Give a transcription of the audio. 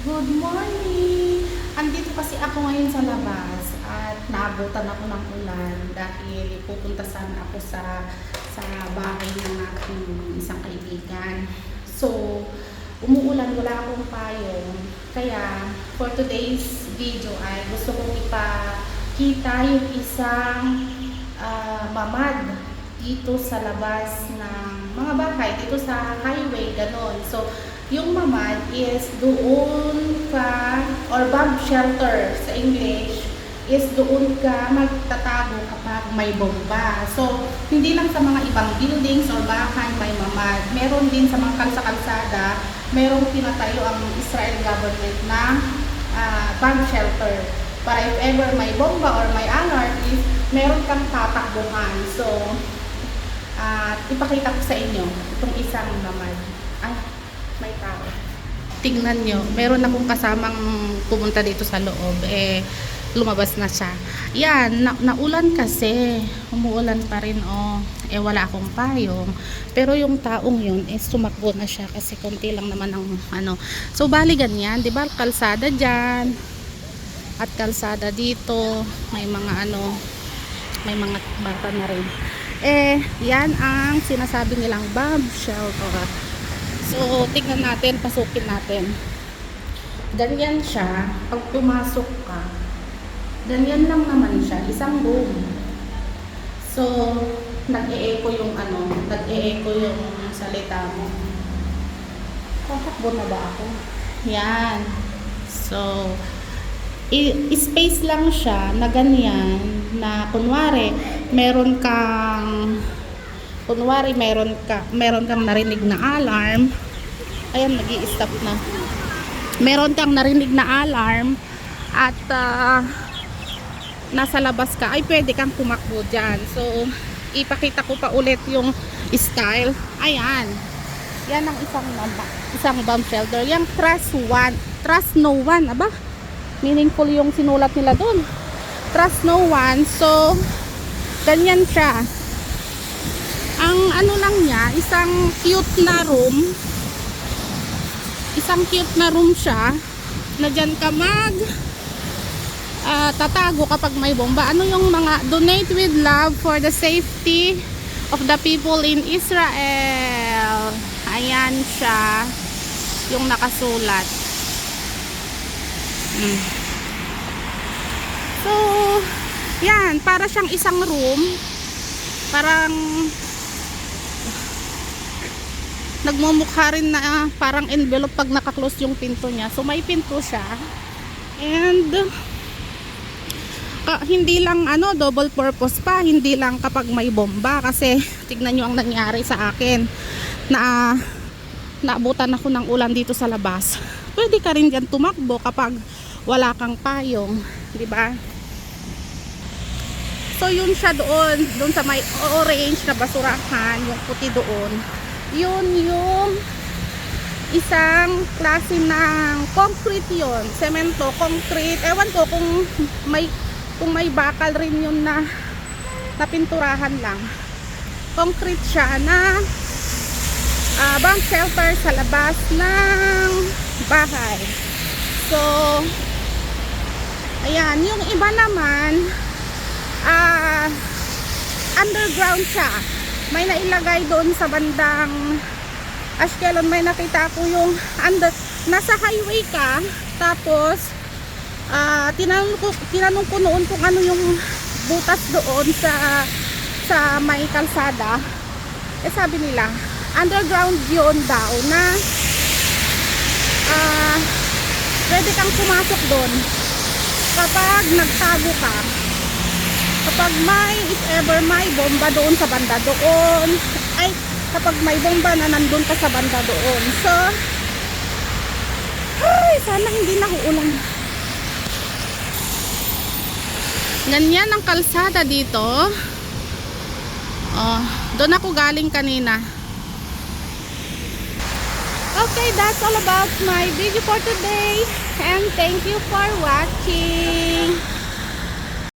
Good morning! Andito kasi ako ngayon sa labas at naabutan ako ng ulan dahil pupunta sana ako sa bahay ng aking isang kaibigan. So, umuulan, wala akong payong. Kaya, for today's video ay gusto kong ipakita yung isang mamad dito sa labas ng mga bahay, dito sa highway, ganon. So, yung mamad is doon ka, or bomb shelter sa English, is doon ka magtatago kapag may bomba. So, hindi lang sa mga ibang buildings or bahay may mamad. Meron din sa mga kalsada, merong tinatayo ang Israel government na bomb shelter. Para if ever may bomba or may alarm, is meron kang tatakbuhan. So, ipakita ko sa inyo itong isang mamad. May tao. Tingnan nyo, meron akong kasamang pumunta dito sa loob, lumabas na siya. Yan, naulan kasi, umuulan pa rin, wala akong payong. Pero yung taong yun, sumakbo na siya kasi konti lang naman ang So, bali ganyan, di ba, kalsada dyan, at kalsada dito, may mga may mga bata na rin. Yan ang sinasabi nilang bomb shelter. So, tingnan natin, pasukin natin. Ganyan siya, pag pumasok ka, ganyan lang naman siya, isang room. So, nag-e-echo yung nag-e-echo yung salita mo. Tatakbo na ba ako? Yan. So, space lang siya na ganyan, na kunwari, meron kang narinig na alarm. Ayan, nag-i-stop na. Meron kang narinig na alarm at nasa labas ka, ay pwede kang tumakbo dyan. So, ipakita ko pa ulit yung style. Ayan. Yan ang isang bomb shelter. Yung trust no one. Aba, meaningful yung sinulat nila dun. Trust no one. So, ganyan siya. Ang lang niya, isang cute na room siya na dyan ka tatago kapag may bomba. Yung mga donate with love for the safety of the people in Israel. Ayan siya yung nakasulat. So, yan, para siyang isang room, parang nagmumukha rin na parang envelope pag nakaklose yung pinto niya. So may pinto siya. And hindi lang double purpose pa, hindi lang kapag may bomba, kasi tignan nyo ang nangyari sa akin na naabutan ako ng ulan dito sa labas. Pwede ka rin diyan tumakbo kapag wala kang payong, di ba? So yun siya doon sa may orange na basurahan, yung puti doon. Yun yung isang klase ng concrete yun. Semento, concrete. Ewan ko kung may bakal rin yun na pinturahan lang. Concrete siya na bomb shelter sa labas ng bahay. So, ayan. Yung iba naman, underground siya. May nailagay doon sa bandang Ashkelon. May nakita ko yung nasa highway ka, tapos tinanong ko noon kung ano yung butas doon sa may kalsada. Sabi nila underground yun daw, na pwede kang pumasok doon kapag nagtago ka, kapag if ever may bomba doon sa banda doon, kapag may bomba na nandun ka sa banda doon. So, sana hindi na uulan. Ganyan ang kalsada dito. Doon ako galing kanina. Okay, that's all about my video for today. And thank you for watching.